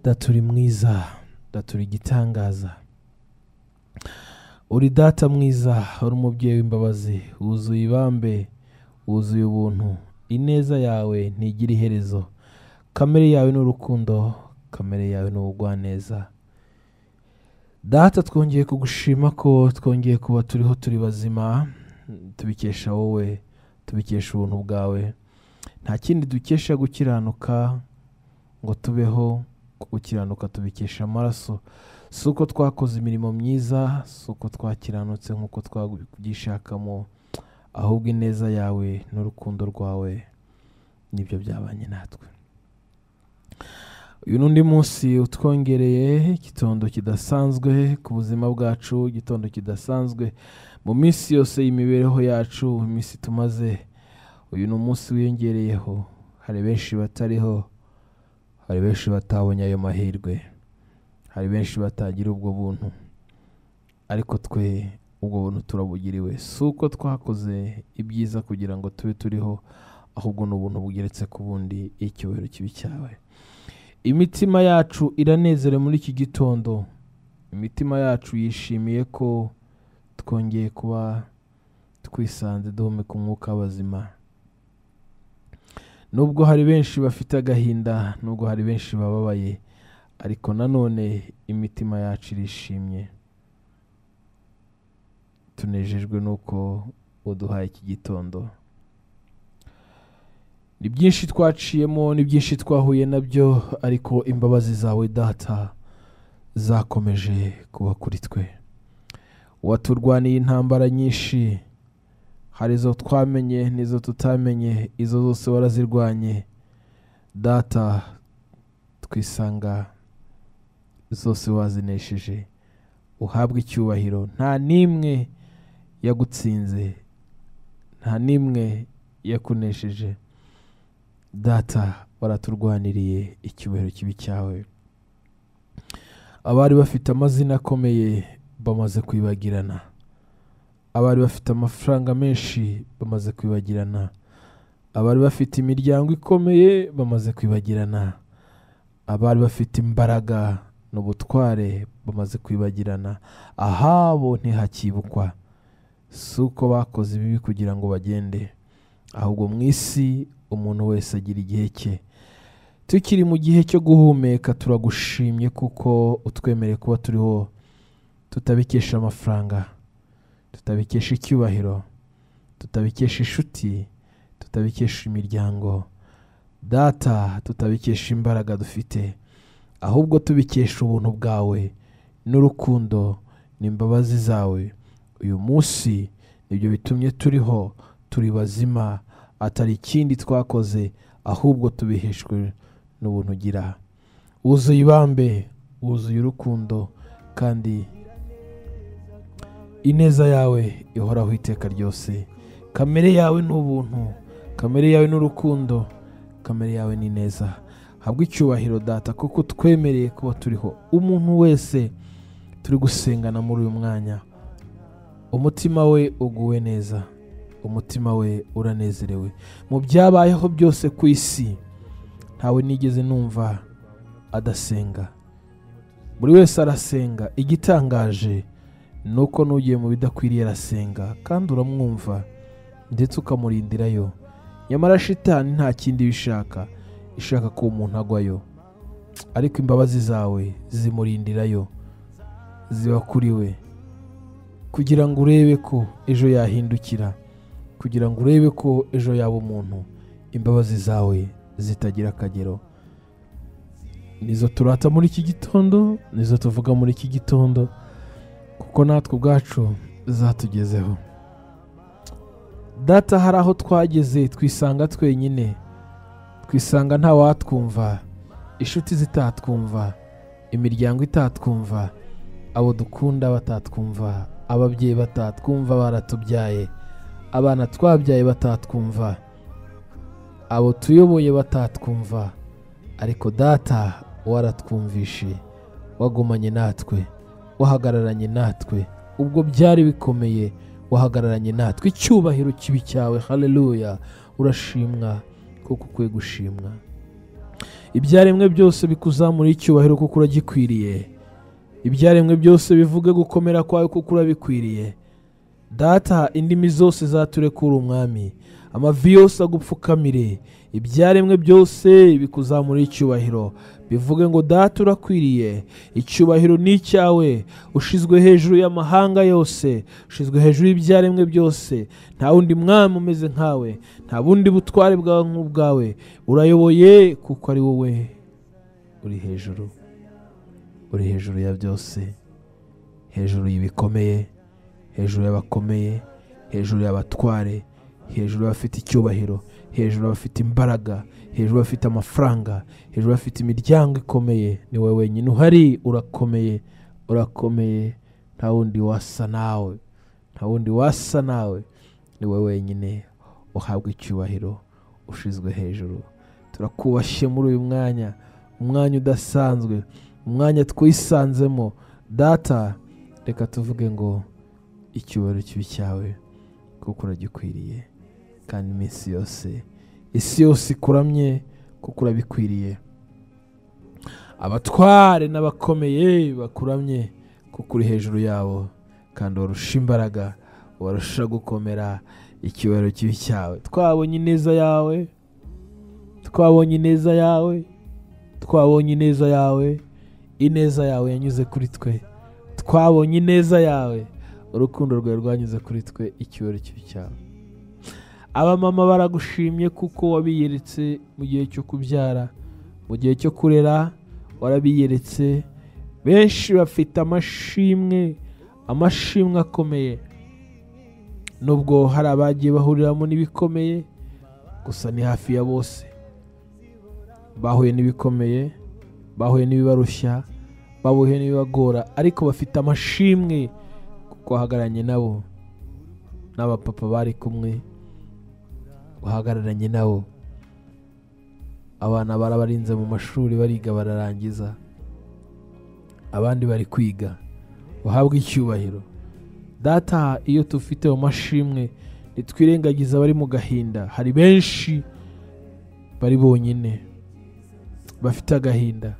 Daturi mwiza, daturi igitangaza. Uri data mwiza, uri umubyeyi w'imbabazi, wuzuye ibambe, wuzuye ubuntu. Ineza yawe ntigira iherezo. Kamere yawe ni urukundo, kamere yawe ni ubugwaneza. Data, twongeye kugushima ko twongeye kuba turiho turi bazima, tubikesha wowe, tubikesha ubuntu bwawe. Nta kindi dukesha gukiranuka ngo tubeho, gukiranuka tubikesha amaraso. Si uko twakoze imirimo myiza, si uko twakiranutse nk'uko twagishakamo, ahubwo ineza yawe n'urukundo rwawe nibyo byabanye natwe. Uyu n'undi munsi utwongereye igitondo kidasanzwe ku buzima bwacu, igitondo kidasanzwe mu minsi yose y'imibereho yacu, iminsi tumaze. Uyu ni umunsi wiyongereyeho. Hari benshi batariho, hari benshi batabonye ayo mahirwe, hari benshi batagira ubwo buntu, ariko twe ubwo buntu turabugiriwe. Si uko twakoze ibyiza kugira ngo tube turiho, ahubwo n'ubuntu bugeretse ku bundi. Icyubahiro kibi cyawe. Imitima yacu iranezerewe muri iki gitondo. Imitima yacu yishimiye ko twongeye kuba twisanze duhumeka umwuka w'abazima. Nubwo hari benshi bafite agahinda, nubwo hari benshi bababaye, ariko nanone imitima yacu irishimye. Tunejejwe nuko uduhaye iki gitondo. Ni byinshi twaciyemo, ni byinshi twahuye nabyo, ariko imbabazi zawe Data zakomeje kuba kuri twe. Waturwaniye intambara nyinshi, hari izo twamenye n'izo tutamenye, izo zose warazirwanye Data. Twisanga zose wazinesheje. Uhabwe icyubahiro. Nta nimwe yagutsinze, nta nimwe yakunesheje Data. Waraturwaniriye. Icyubahiro kibi cyawe. Abari bafite amazina akomeye bamaze kwibagirana, abari bafite amafaranga menshi bamaze kwibagirana, abari bafite imiryango ikomeye bamaze kwibagirana, abari bafite imbaraga n'ubutware bamaze kwibagirana. Ahabo ntihakibukwa. Si uko bakoze ibibi kugira ngo bagende, ahubwo mu isi umuntu wese agira igihe cye. Tukiri mu gihe cyo guhumeka, turagushimye kuko utwemereye kuba turiho, tutabikesha amafaranga, tutabikesha icyubahiro, tutabikesha inshuti, tutabikesha imiryango Data, tutabikesha imbaraga dufite, ahubwo tubikesha ubuntu bwawe n'urukundo n'imbabazi zawe. Uyu munsi nibyo bitumye turiho, turi bazima, atari ikindi twakoze, ahubwo tubiheshwe n'ubuntu ugira. Wuzuye ibambe, wuzuye urukundo, kandi ineza yawe ihoraho iteka ryose. Kamere yawe ni ubuntu, kamere yawe ni urukundo, kamere yawe ni neza. Habwa icyubahiro Data kuko twemereye kuba turiho. Umuntu wese turi gusengana muri uyu mwanya, umutima we uguwe neza, umutima we uranezerewe. Mu byabayeho byose ku isi, ntawe nigeze numva adasenga. Buri wese arasenga. Igitangaje nuko nugiye mu bidakwiriye arasenga, kandi uramwumva ndetse ukamurindirayo. Nyamara shitani nta kindi bishaka, ishaka ko umuntu agwayo, ariko imbabazi zawe zimurindirayo, ziba kuri we, kugira ngo urebe ko ejo yahindukira, kugira ngo urebe ko ejo yaba umuntu. Imbabazi zawe zitagira akagero nizo turata muri iki gitondo, nizo tuvuga muri iki gitondo, kuko natwe ubwacu zatugezeho. Data, hari aho twageze twisanga twenyine, twisanga nta watwumva, inshuti zitatwumva, imiryango itatwumva, abo dukunda batatwumva, ababyeyi batatwumva baratubyaye, abana twabyaye batatwumva, abo tuyoboye batatwumva, ariko Data waratwumvishe, wagumanye natwe, wahagararanye natwe. Ubwo byari bikomeye, wahagararanye natwe. Icyubahiro kibi cyawe. Haleluya. Urashimwa kuko ukwiye gushimwa. ibyaremwe byose bikuzamura icyubahiro kuko uragikwiriye. Ibyaremwe byose bivuge gukomera kwawe kuko urabikwiriye. Data, indimi zose zaturekura umwami, amavi yose agupfukamire. Ibyaremwe byose bikuzamura icyubahiro bivuge ngo data urakwiriye, icyubahiro ni icyawe, ushizwe hejuru y'amahanga yose, ushizwe hejuru y'ibyaremwe byose. Nta wundi mwami umeze nkawe, nta bundi butware bwawe nk'ubwawe. Urayoboye kuko ari wowe uri hejuru, uri hejuru ya byose, hejuru y'ibikomeye, hejuru y'abakomeye, hejuru y'abatware, hejuru y'abafite icyubahiro, hejuru y'abafite imbaraga, hejuru y'abafite amafaranga, hejuru y'abafite imiryango ikomeye. Ni wowe wenyine uhari, urakomeye, urakomeye. Nta wundi wasa nawe, nta wundi wasa nawe. Ni wowe wenyine uhabwa icyubahiro, ushizwe hejuru. Turakubashye muri uyu mwanya, umwanya udasanzwe, umwanya twisanzemo. Data, reka tuvuge ngo icyubahiro kibi cyawe kuko uragikwiriye, kandi iminsi yose, isi yose ikuramye kuko urabikwiriye. Abatware n'abakomeye bakuramye kuko uri hejuru yabo, kandi warusha imbaraga, warusha gukomera. Icyubahiro kibi cyawe. Twabonye ineza yawe, twabonye ineza yawe, twabonye ineza yawe. Ineza yawe yanyuze kuri twe, twabonye ineza yawe, urukundo rwawe rwanyuze kuri twe. Icyubahiro kibi cyawe. Abamama baragushimye kuko wabiyeretse mu gihe cyo kubyara, mu gihe cyo kurera warabiyeretse. Benshi bafite amashimwe, amashimwe akomeye, nubwo hari abagiye bahuriramo n'ibikomeye, gusa ni hafi ya bose. Bahuye n'ibikomeye, bahuye n'ibibarushya, bahuye n'ibibagora, ariko bafite amashimwe kuko wahagararanye nabo. N'abapapa bari kumwe wahagararanye nabo. Abana barabarinze mu mashuri, bariga bararangiza, abandi bari kwiga. Uhabwe icyubahiro. Data, iyo tufite mu mashimwe nitwirengagiza bari mu gahinda. Hari benshi bari bonyine, bafite agahinda,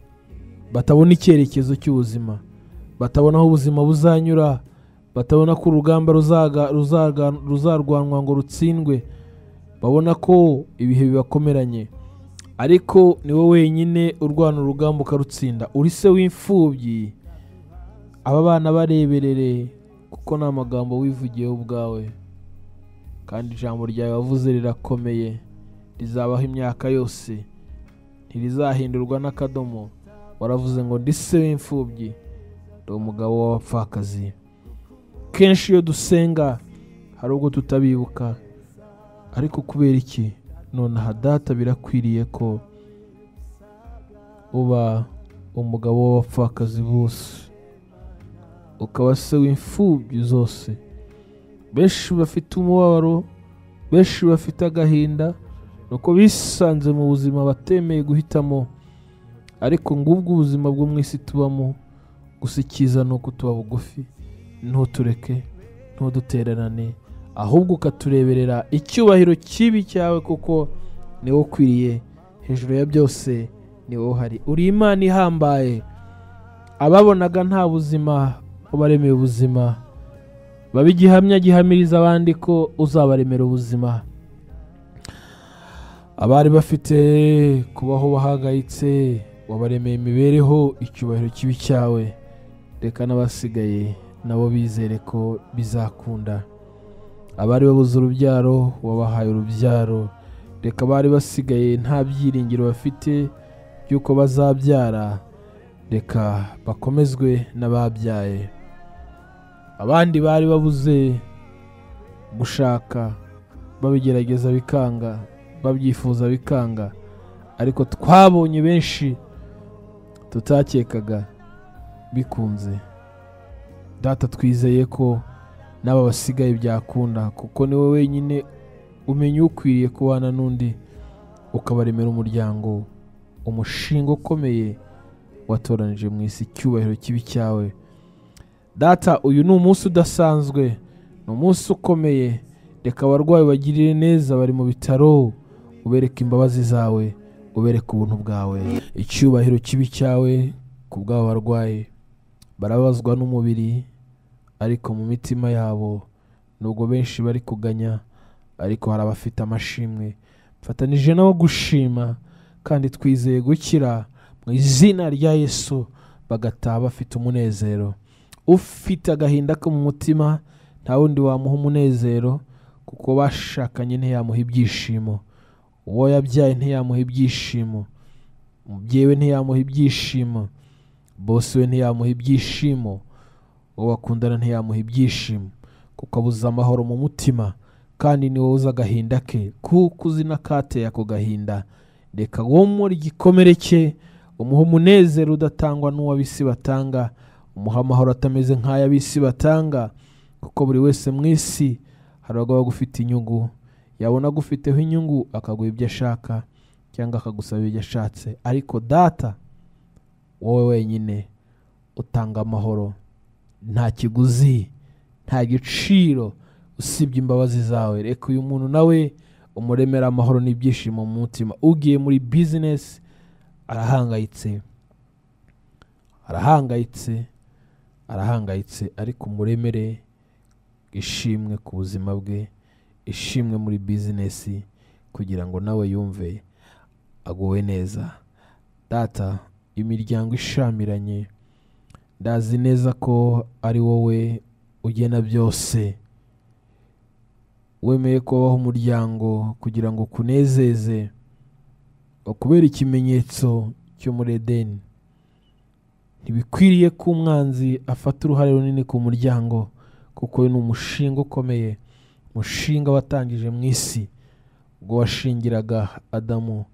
batabona icyerekezo cy'ubuzima, batabona aho ubuzima buzanyura, batabona ko urugamba ruzarwanwa ngo rutsindwe, babona ko ibihe bibakomeranye. Ariko ni wowe wenyine urwana urugamba ukarutsinda. Uri se w'imfubyi, aba bana bareberere, kuko nta magambo wivugiyeho ubwawe, kandi ijambo ryawe wavuze rirakomeye, rizabaho imyaka yose, ntirizahindurwa n'akadomo. Waravuze ngo ndi se w'imfubyi, ndi umugabo w'abapfakazi. Kenshi iyo dusenga hari ubwo tutabibuka, ariko kubera iki? Nonaha Data, birakwiriye ko uba umugabo w'abapfakazi bose, ukaba se w'imfubyi zose. Benshi bafite umubabaro, benshi bafite agahinda, nuko bisanze mu buzima batemeye guhitamo. Ariko ngubwo ubuzima bwo mu isi tubamo, gusa icyiza ni uko tuba bugufi. Ntutureke, ntudutererane, ahubwo ukatureberera. Icyubahiro kibi cyawe kuko ni wowe ukwiriye, hejuru ya byose ni wowe uhari. Uri Imana ihambaye. Ababonaga nta buzima ubaremeye ubuzima, babe igihamya gihamiriza abandi ko uzabaremera ubuzima. Abari bafite kubaho bahangayitse, wabaremeye imibereho. Icyubahiro kibi cyawe. Reka n'abasigaye nabo bizere ko bizakunda. Abari babuze urubyaro, wabahaye urubyaro. Reka abari basigaye nta byiringiro bafite by'uko bazabyara, reka bakomezwe n'ababyaye. Abandi bari babuze gushaka, babigerageza bikanga, babyifuza bikanga, ariko twabonye benshi tutakekaga bikunze. Data, twizeye ko n'aba basigaye byakunda, kuko ni wowe wenyine umenya ukwiriye kubana n'undi, ukabaremera umuryango, umushinga ukomeye watoranije mu isi. Icyubahiro kibi cyawe. Data, uyu ni umunsi udasanzwe, ni umunsi ukomeye. Reka abarwayi bagirire neza, bari mu bitaro ubereke imbabazi zawe, ubereke ubuntu bwawe. Icyubahiro kibi cyawe ku bw'abo barwayi barabazwa n'umubiri, ariko mu mitima yabo nubwo benshi bari kuganya, ariko hari abafite amashimwe. Mfatanije nabo gushima kandi twizeye gukira mu izina rya Yesu, bagataha bafite umunezero. Ufite agahinda ko mu mutima nta wundi wamuha umunezero, kuko bashakanye ntiyamuha ibyishimo, uwo yabyaye ntiyamuha ibyishimo, umubyeyi we ntiyamuha ibyishimo, bosi we ntiyamuha ibyishimo, uwo bakundana ntiyamuha ibyishimo, kuko abuze amahoro mu mutima. Kandi ni wowe uzi agahinda ke, kuko uzi n'akateye ako gahinda. Reka womore igikomere cye, umuha umunezero udatangwa n'uw'ab'isi batanga, umuha amahoro atameze nk'ay'ab'isi batanga, kuko buri wese mu isi hari abagabo bagufite inyungu, yabona agufiteho inyungu akaguha ibyo ashaka cyangwa akagusaba ibyo ashatse. Ariko data, wowe wenyine utanga amahoro, nta kiguzi, nta giciro usibye imbabazi zawe. Reka uyu muntu nawe umuremera amahoro n'ibyishimo mu mutima. Ugiye muri business arahangayitse, ariko umuremere ishimwe ku buzima bwe, ishimwe muri business, kugira ngo nawe yumve aguwe neza. Data, imiryango ishamiranye, ndazi neza ko ari wowe ugena byose. Wemeye kubaho umuryango kugira ngo kunezeze, ukubera ikimenyetso cyo muri Edeni. Ntibikwiriye ko umwanzi afata uruhare runini ku muryango, kuko ni umushinga ukomeye, umushinga watangije mu isi ubwo washingiraga Adamu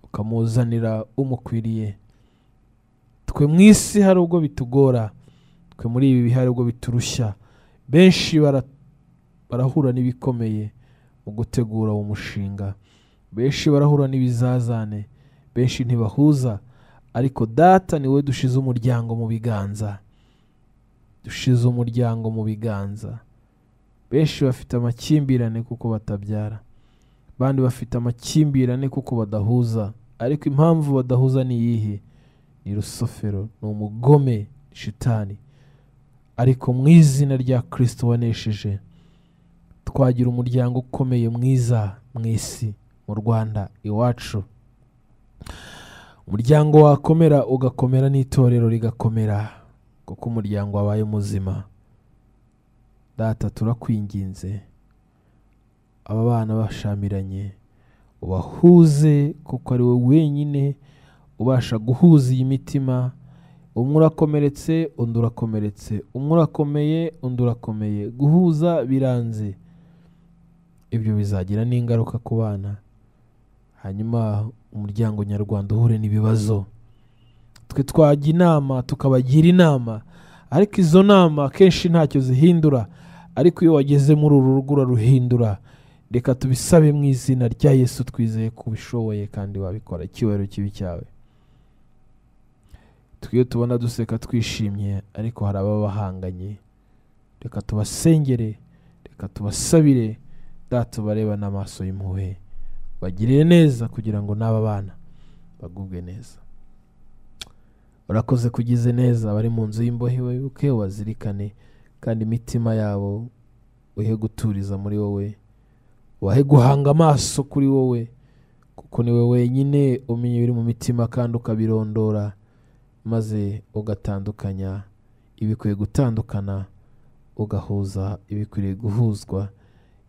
ukamuzanira umukwiriye. Twe mu isi hari ubwo bitugora, twe muri ibi hari ubwo biturushya. Benshi barahura n'ibikomeye mu gutegura uwo mushinga, benshi barahura n'ibizazane, benshi ntibahuza. Ariko data, ni wowe dushize umuryango mu biganza, dushize umuryango mu biganza. Benshi bafite amakimbirane kuko batabyara, bandi bafite amakimbirane kuko badahuza. Ariko impamvu badahuza ni iyihe? Ni Rusofero, ni umugome, shitani. Ariko mu izina rya Kristo wanesheje, twagira umuryango ukomeye mwiza mu isi, mu Rwanda iwacu. Umuryango wakomera, ugakomera n'itorero rigakomera, kuko umuryango wabaye muzima. Data, turakwinginze, aba bana bashamiranye ubahuze, kuko ari wowe wenyine ubasha guhuza iyi mitima. Umwe urakomeretse, undi urakomeretse, umwe urakomeye, undi urakomeye. Guhuza biranze, ibyo bizagira n'ingaruka ku bana, hanyuma umuryango nyarwanda uhure n'ibibazo. Twe twajya inama tukabagira inama, ariko izo nama kenshi ntacyo zihindura. Ariko iyo wageze muri uru rugo uraruhindura. Reka tubisabe mu izina rya Yesu, twizeye ko ubishoboye kandi wabikora. Icyubahiro kibi cyawe. Twiyo tubona duseka twishimye, ariko hari ababahanganye. Reka tubasengere, reka tubasabire. Data, bareba n'amaso y'impuhwe, bagirire neza kugira ngo n'aba bana bagubwe neza. Urakoze kugize neza bari mu nzu y'imbohe, wibuke wazirikane, kandi imitima yabo uhe guturiza muri wowe, wahe guhanga amaso kuri wowe, kuko ni wowe wenyine umenya ibiri mu mitima kandi ukabirondora, maze ugatandukanya ibikwiye gutandukana, ugahuza ibikwiriye guhuzwa.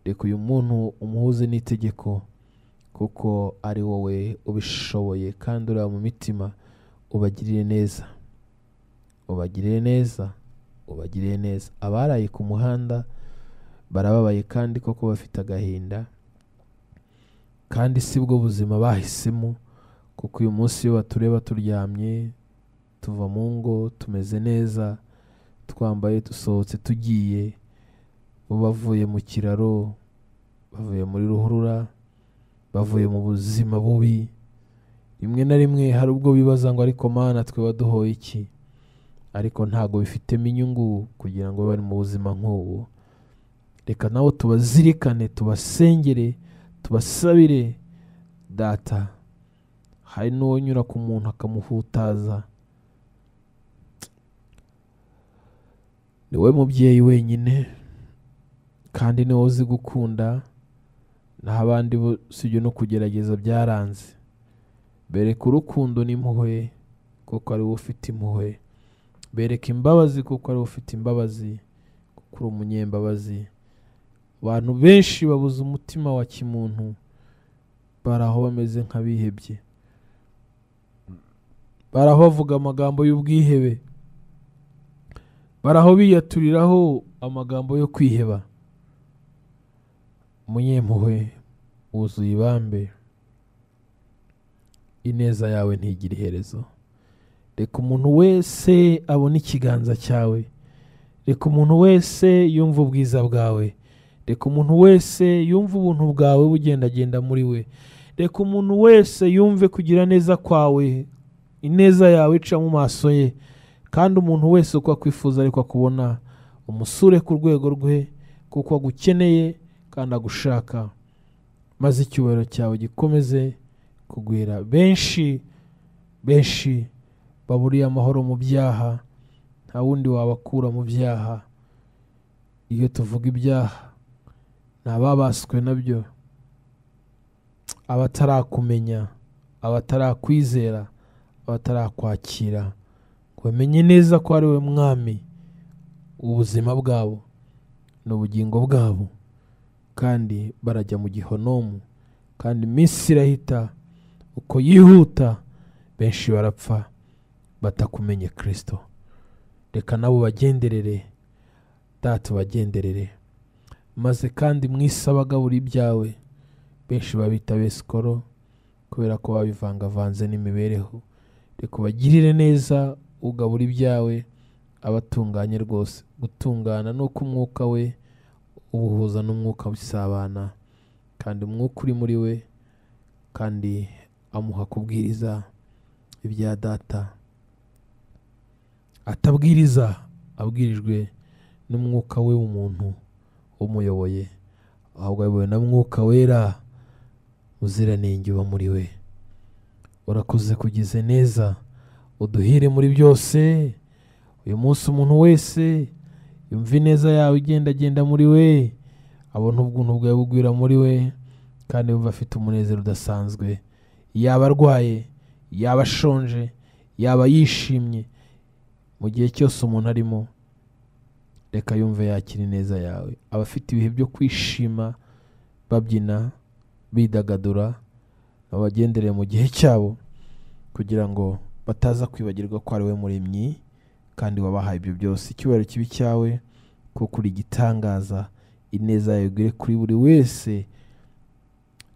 Reka uyu muntu umuhuze n'itegeko, kuko ari wowe ubishoboye kandi uri mu mitima. Ubagirire neza, ubagirire neza, ubagirire neza. Abaraye ku muhanda barababaye kandi koko bafite agahinda, kandi si bwo buzima bahisemo, kuko uyu munsi iyo batureba turyamye, tuva mu ngo tumeze neza, twambaye dusohotse tugiye, bo bavuye mu kiraro, bavuye muri ruhurura, bavuye mu buzima bubi. Rimwe na rimwe hari ubwo bibaza ngo ariko Mana, twe waduhoye iki? Ariko ntago bifitemo inyungu kugira ngo bari mu buzima nk'ubu. Reka nawe tubazirikane, tubasengere, tubasabire. Data, hari n'uwanyura ku muntu akamuhutaza. Ni we mubyeyi wenyine kandi niwe uzi gukunda, naho abandi usibye no kugerageza byaranze. Bereka urukundo n'impuhwe kuko ari we ufite impuhwe. Bereka imbabazi kuko ari we ufite imbabazi, kuko uri umunyembabazi. Abantu benshi babuze umutima wa kimuntu, baraho bameze nk'abihebye, baraho bavuga amagambo y'ubwihebe, baraho biyaturiraho amagambo yo kwiheba. Umunyempuhwe wuzuye ibambe, ineza yawe ntigira iherezo. Reka umuntu wese abone ikiganza cyawe, reka umuntu wese yumva ubwiza bwawe, reka umuntu wese yumva ubuntu bwawe bugendagenda muri we, reka umuntu wese yumve kugira neza kwawe, ineza yawe ica mu maso ye. Kandi umuntu wese uko akwifuza ariko akubona, umusure ku rwego rwe kuko agukeneye kandi agushaka, maze icyubahiro cyawe gikomeze kugwira. Benshi baburiye amahoro mu byaha, nta wundi wabakura mu byaha. Iyo tuvuga ibyaha, ni ababaswe nabyo, abatarakumenya, abatarakwizera, abatarakwakira, ngo bamenye neza ko ari we mwami ubuzima bwabo n'ubugingo bwabo, kandi barajya mu gihonomu. Kandi iminsi irahita uko yihuta, benshi barapfa batakumenye Kristo. Reka nabo bagenderere, Data bagenderere, maze kandi mwisi abagabura ibyawe. Benshi babita besikoro kubera ko babivangavanze n'imibereho. Reka ubagirire neza, ugabura ibyawe abatunganye rwose. Gutungana nuko umwuka we ubuhuza n'umwuka bisabana, kandi umwuka uri muri we kandi amuha kubwiriza ibya Data. Atabwiriza abwirijwe n'umwuka we w'umuntu umuyoboye, ahubwo ayobowe na mwuka wera uziranenge uba muri we. Urakoze kugize neza, uduhire muri byose. Uyu munsi umuntu wese yumva ineza yawe igendagenda muri we, abona ubuntu bwawe bugwira muri we, kandi yumva afite umunezero udasanzwe. Yaba arwaye, yaba ashonje, yaba yishimye, mu gihe cyose umuntu arimo, reka yumve yakira ineza yawe. Abafite ibihe byo kwishima, babyina, bidagadura, babagendereye mu gihe cyabo, kugira ngo bataza kwibagirwa ko ari we muremyi kandi wabahaye ibyo byose. Icyubahiro kibi cyawe kuko uri igitangaza, ineza yawe igwire kuri buri wese.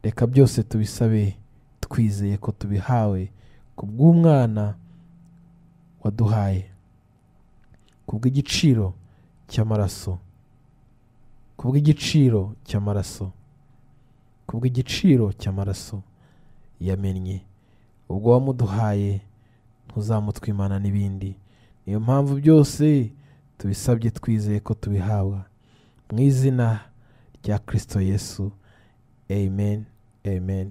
Reka byose tubisabe twizeye ko tubihawe kubw'umwana waduhaye, kubw'igiciro cy'amaraso, kubw'igiciro cy'amaraso, kubw'igiciro cy'amaraso yamennye. Ubwo wamuduhaye ntuzamutwimana n'ibindi. Niyo mpamvu byose tubisabye twizeye ko tubihawa mu izina rya Kristo Yesu. Amen, amen,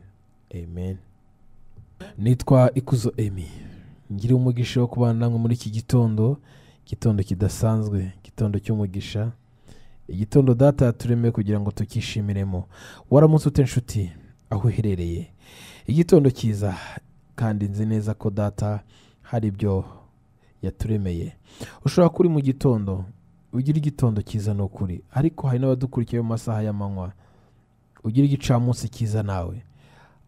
amen. Nitwa Ikuzo Emi, ngira umugisha wo kubana namwe muri iki gitondo kidasanzwe, igitondo cy'umugisha, igitondo Data yaturemeye kugira ngo tukishimiremo. Waramutse ute nshuti aho uherereye? Igitondo cyiza, kandi nzi neza ko Data hari ibyo yaturemeye. Ushobora kuri mu gitondo ugira igitondo cyiza n'ukuri, ariko hari n'abadukurikiye mu masaha y'amanywa ugira igicamunsi cyiza nawe,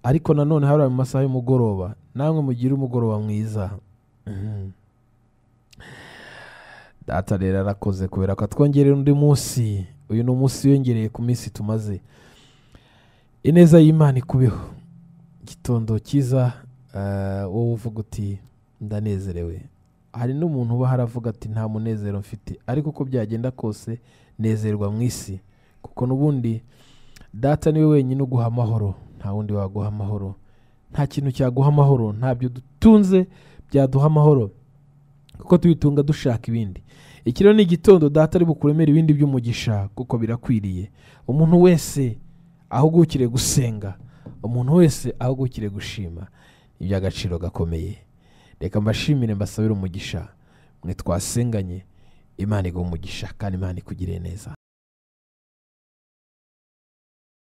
ariko nanone hari mu masaha y'umugoroba namwe mugira umugoroba mwiza. Data rero arakoze kubera ko twongerera undi munsi. Uyu ni umunsi wiyongereye ku minsi tumaze. Ineza y'Imana ikubeho. Igitondo cyiza, wowe uvuga uti ndanezerewe. Hari n'umuntu uba haravuga ati nta munezero mfite, ariko uko byagenda kose nezerwa mu isi, kuko n'ubundi Data niwe wenyine uguha amahoro, nta wundi waguha amahoro. Nta kintu cyaguha amahoro, ntabyo dutunze byaduha amahoro, kuko tubitunga dushaka ibindi. Iki rero ni igitondo Data ari bukuremera ibindi by'umugisha, kuko birakwiriye. Umuntu wese ahugukire gusenga, umuntu wese ahugukire gushima. iby'agaciro gakomeye. Reka mbashimire mbasabire umugisha mwe twasenganye. Imana iguhe umugisha kandi Imana ikugire neza.